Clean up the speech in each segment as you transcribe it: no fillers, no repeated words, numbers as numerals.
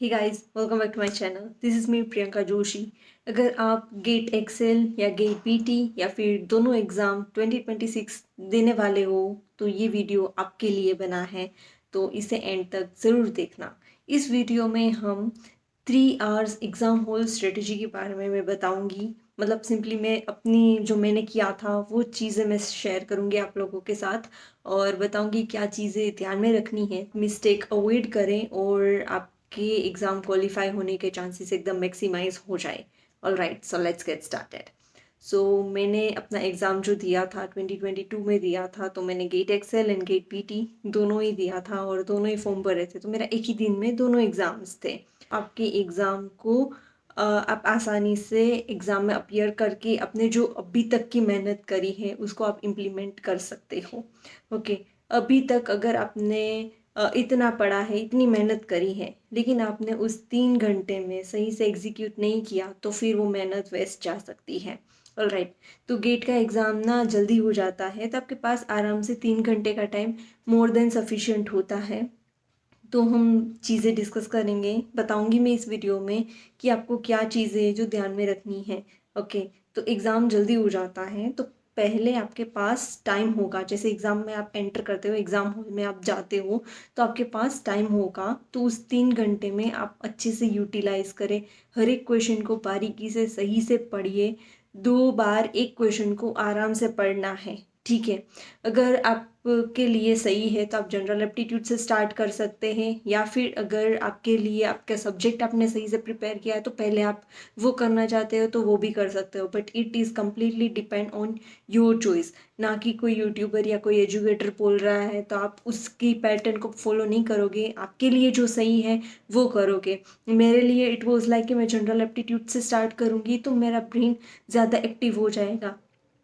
Hey guys, welcome back to my channel. This is me Priyanka Joshi. अगर आप GATE XL या GATE PT या फिर दोनों एग्ज़ाम 2026 देने वाले हो तो ये वीडियो आपके लिए बना है, तो इसे एंड तक ज़रूर देखना। इस वीडियो में हम 3 आवर्स एग्ज़ाम होल स्ट्रेटजी के बारे में मैं बताऊंगी। मतलब सिंपली मैं अपनी जो मैंने किया था वो चीज़ें मैं शेयर करूंगी आप लोगों के साथ और बताऊंगी क्या चीज़ें ध्यान में रखनी है, मिस्टेक अवॉइड करें और आपके एग्ज़ाम क्वालिफाई होने के चांसेस एकदम मैक्सिमाइज हो जाए। Alright, so let's get started. So मैंने अपना एग्ज़ाम जो दिया था 2022 में दिया था, तो मैंने GATE XL and GATE PT दोनों ही दिया था और दोनों ही फॉर्म भरे थे, तो मेरा एक ही दिन में दोनों एग्ज़ाम्स थे। आपके एग्ज़ाम को आप आसानी से एग्ज़ाम में अपीयर करके अपने जो अभी तक की मेहनत करी है उसको आप इम्प्लीमेंट कर सकते हो। ओके, अभी तक अगर आपने इतना पढ़ा है, इतनी मेहनत करी है, लेकिन आपने उस 3 घंटे में सही से एग्जीक्यूट नहीं किया तो फिर वो मेहनत वेस्ट जा सकती है। ऑलराइट, तो गेट का एग्ज़ाम ना जल्दी हो जाता है तो आपके पास आराम से 3 घंटे का टाइम मोर देन सफिशिएंट होता है। तो हम चीज़ें डिस्कस करेंगे, बताऊंगी मैं इस वीडियो में कि आपको क्या चीज़ें जो ध्यान में रखनी है। ओके, तो एग्ज़ाम जल्दी हो जाता है तो पहले आपके पास टाइम होगा। जैसे एग्ज़ाम में आप एंटर करते हो, एग्ज़ाम हॉल में आप जाते हो, तो आपके पास टाइम होगा, तो उस 3 घंटे में आप अच्छे से यूटिलाइज करें। हर एक क्वेश्चन को बारीकी से सही से पढ़िए। 2 बार एक क्वेश्चन को आराम से पढ़ना है, ठीक है। अगर आपके लिए सही है तो आप जनरल एप्टीट्यूड से स्टार्ट कर सकते हैं, या फिर अगर आपके लिए आपका सब्जेक्ट आपने सही से प्रिपेयर किया है तो पहले आप वो करना चाहते हो तो वो भी कर सकते हो, but it is completely depend on your choice. ना कि कोई यूट्यूबर या कोई एजुकेटर बोल रहा है तो आप उसकी पैटर्न को फॉलो नहीं करोगे, आपके लिए जो सही है वो करोगे। मेरे लिए इट वॉज लाइक कि मैं जनरल एप्टीट्यूड से स्टार्ट करूँगी तो मेरा ब्रेन ज़्यादा एक्टिव हो जाएगा,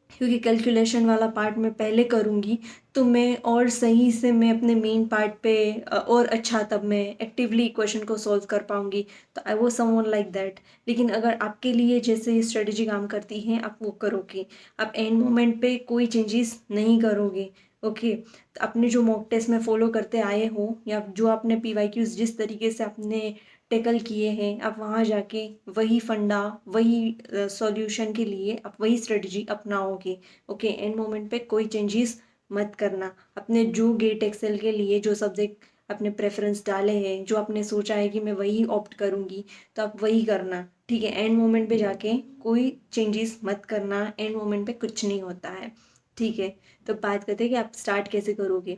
क्योंकि कैलकुलेशन वाला पार्ट मैं पहले करूँगी तो मैं और सही से मैं अपने मेन पार्ट पे और अच्छा तब मैं एक्टिवली क्वेश्चन को सॉल्व कर पाऊँगी। तो आई वो समवन लाइक दैट। लेकिन अगर आपके लिए जैसे स्ट्रेटजी काम करती है आप वो करोगे, आप एंड मोमेंट पे कोई चेंजेस नहीं करोगे। ओके, तो आपने जो मॉक टेस्ट में फॉलो करते आए हो या जो आपने पीवाईक्यूज जिस तरीके से आपने टेकल किए हैं, आप वहाँ जाके वही फंडा, वही सॉल्यूशन के लिए आप वही स्ट्रेटजी अपनाओगे। ओके, एंड मोमेंट पे कोई चेंजेस मत करना। अपने जो गेट एक्सेल के लिए जो सब्जेक्ट अपने प्रेफरेंस डाले हैं, जो आपने सोचा है कि मैं वही ऑप्ट करूँगी, तो आप वही करना, ठीक है। एंड मोमेंट पे जाके कोई चेंजेस मत करना, एंड मोमेंट पे कुछ नहीं होता है, ठीक है। तो बात करते हैं कि आप स्टार्ट कैसे करोगे।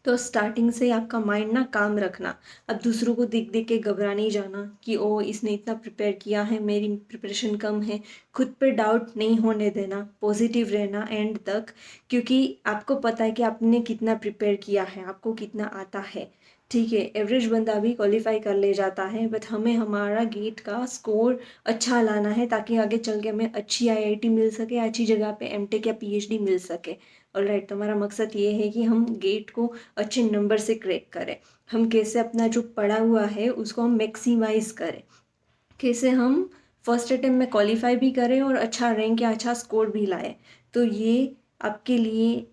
तो स्टार्टिंग से आपका माइंड ना काम रखना। अब दूसरों को देख देख के घबरा नहीं जाना कि ओ इसने इतना प्रिपेयर किया है, मेरी प्रिपरेशन कम है। खुद पे डाउट नहीं होने देना, पॉजिटिव रहना एंड तक, क्योंकि आपको पता है कि आपने कितना प्रिपेयर किया है, आपको कितना आता है, ठीक है। एवरेज बंदा भी क्वालिफाई कर ले जाता है, बट हमें हमारा गेट का स्कोर अच्छा लाना है ताकि आगे चल के हमें अच्छी आईआईटी मिल सके, अच्छी जगह पे एमटेक या पीएचडी मिल सके। ऑलराइट, तो हमारा मकसद ये है कि हम गेट को अच्छे नंबर से क्रैक करें। हम कैसे अपना जो पढ़ा हुआ है उसको हम मैक्सिमाइज करें, कैसे हम फर्स्ट अटेम्प्ट में क्वालिफाई भी करें और अच्छा रैंक या अच्छा स्कोर भी लाए। तो ये आपके लिए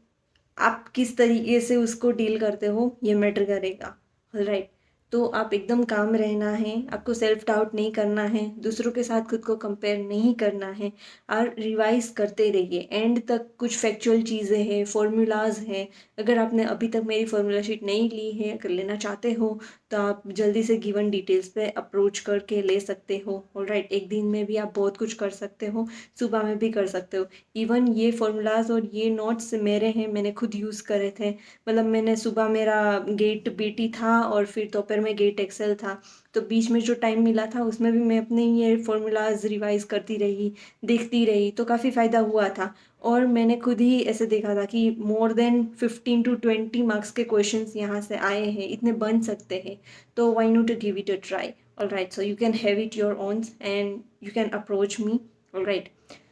आप किस तरीके से उसको डील करते हो ये मैटर करेगा। राइट, तो आप एकदम काम रहना है, आपको सेल्फ डाउट नहीं करना है, दूसरों के साथ खुद को कंपेयर नहीं करना है, और रिवाइज करते रहिए एंड तक। कुछ फैक्चुअल चीज़ें हैं, फॉर्मूलाज हैं। अगर आपने अभी तक मेरी फॉर्मूला शीट नहीं ली है, अगर लेना चाहते हो तो आप जल्दी से गिवन डिटेल्स पे अप्रोच करके ले सकते हो। ऑलराइट, एक दिन में भी आप बहुत कुछ कर सकते हो, सुबह में भी कर सकते हो। इवन ये फॉर्मूलाज और ये नोट्स मेरे हैं, मैंने खुद यूज़ करे थे। मतलब मैंने सुबह मेरा गेट बीटी था और फिर दोपहर में गेट एक्सेल था, तो बीच में जो टाइम मिला था उसमें भी मैं अपने ये फॉर्मूलाज रिवाइज करती रही, देखती रही, तो काफ़ी फ़ायदा हुआ था। और मैंने खुद ही ऐसे देखा था कि मोर देन 15 to 20 मार्क्स के क्वेश्चंस यहाँ से आए हैं, इतने बन सकते हैं, तो why not to give it a try. All right, so you can have it your own and you can approach me. All right,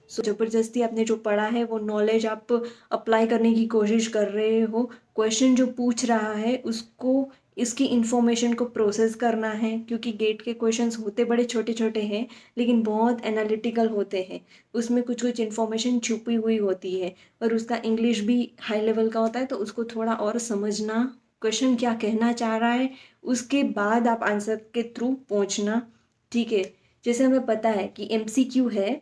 so ज़बरदस्ती आपने जो पढ़ा है वो नॉलेज आप अप्लाई करने की कोशिश कर रहे हो। क्वेश्चन जो पूछ रहा है उसको, इसकी इंफॉर्मेशन को प्रोसेस करना है, क्योंकि गेट के क्वेश्चंस होते बड़े छोटे छोटे हैं लेकिन बहुत एनालिटिकल होते हैं। उसमें कुछ कुछ इन्फॉर्मेशन छुपी हुई होती है और उसका इंग्लिश भी हाई लेवल का होता है, तो उसको थोड़ा और समझना क्वेश्चन क्या कहना चाह रहा है, उसके बाद आप आंसर के थ्रू पहुंचना। ठीक है, जैसे हमें पता है कि एमसीक्यू है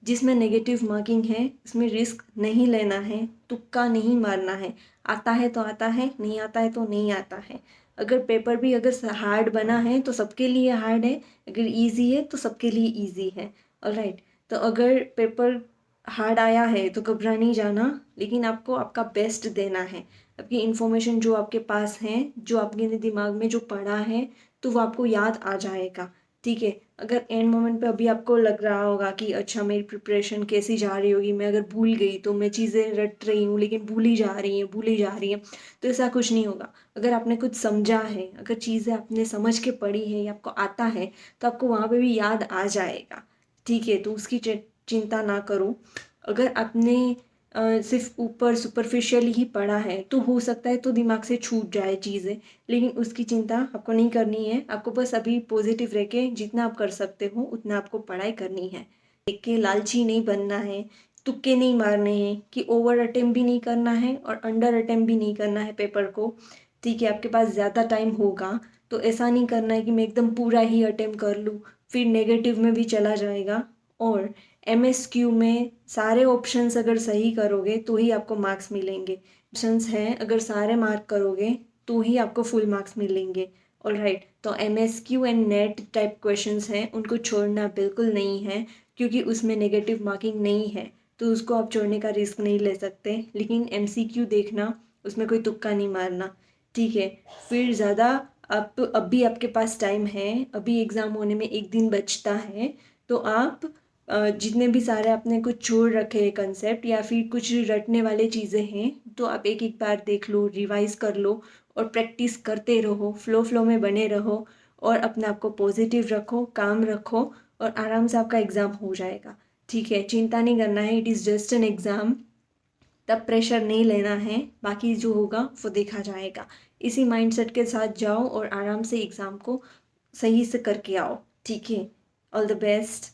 जिसमें नेगेटिव मार्किंग है, इसमें रिस्क नहीं लेना है, तुक्का नहीं मारना है। आता है तो आता है, नहीं आता है तो नहीं आता है। अगर पेपर भी अगर हार्ड बना है तो सबके लिए हार्ड है, अगर इजी है तो सबके लिए इजी है। ऑलराइट, तो अगर पेपर हार्ड आया है तो घबरा नहीं जाना, लेकिन आपको आपका बेस्ट देना है। आपकी इन्फॉर्मेशन जो आपके पास है, जो आपके दिमाग में जो पढ़ा है, तो वो आपको याद आ जाएगा। ठीक है, अगर एंड मोमेंट पे अभी आपको लग रहा होगा कि अच्छा मेरी प्रिपरेशन कैसी जा रही होगी, मैं अगर भूल गई तो मैं चीज़ें रट रही हूँ लेकिन भूली जा रही हैं, भूली जा रही हैं, तो ऐसा कुछ नहीं होगा। अगर आपने कुछ समझा है, अगर चीज़ें आपने समझ के पढ़ी है या आपको आता है, तो आपको वहाँ पे भी याद आ जाएगा। ठीक है, तो उसकी चिंता ना करो। अगर आपने सिर्फ ऊपर सुपरफिशियल ही पढ़ा है तो हो सकता है तो दिमाग से छूट जाए चीज़ें, लेकिन उसकी चिंता आपको नहीं करनी है। आपको बस अभी पॉजिटिव रह के जितना आप कर सकते हो उतना आपको पढ़ाई करनी है। देख के लालची नहीं बनना है, तुक्के नहीं मारने हैं कि ओवर अटेम्प्ट भी नहीं करना है और अंडर अटेम्प्ट भी नहीं करना है पेपर को। ठीक है, आपके पास ज़्यादा टाइम होगा तो ऐसा नहीं करना है कि मैं एकदम पूरा ही अटेम्प्ट कर लूँ, फिर नेगेटिव में भी चला जाएगा। और एमएसक्यू में सारे ऑप्शंस अगर सही करोगे तो ही आपको मार्क्स मिलेंगे। ऑप्शंस हैं, अगर सारे मार्क करोगे तो ही आपको फुल मार्क्स मिलेंगे। ऑलराइट, तो MSQ and net type questions हैं, उनको छोड़ना बिल्कुल नहीं है, क्योंकि उसमें नेगेटिव मार्किंग नहीं है, तो उसको आप छोड़ने का रिस्क नहीं ले सकते। लेकिन एमसीक्यू देखना, उसमें कोई तुक्का नहीं मारना। ठीक है, फिर ज़्यादा आप अभी आपके पास टाइम है, अभी एग्ज़ाम होने में एक दिन बचता है, तो आप जितने भी सारे आपने कुछ छोड़ रखे हैं कंसेप्ट या फिर कुछ रटने वाले चीज़ें हैं, तो आप एक एक बार देख लो, रिवाइज कर लो और प्रैक्टिस करते रहो, फ्लो में बने रहो और अपने आप को पॉजिटिव रखो, काम रखो और आराम से आपका एग्ज़ाम हो जाएगा। ठीक है, चिंता नहीं करना है, it is just an exam. तब प्रेशर नहीं लेना है, बाकी जो होगा वो देखा जाएगा। इसी माइंडसेट के साथ जाओ और आराम से एग्ज़ाम को सही से करके आओ। ठीक है, ऑल द बेस्ट।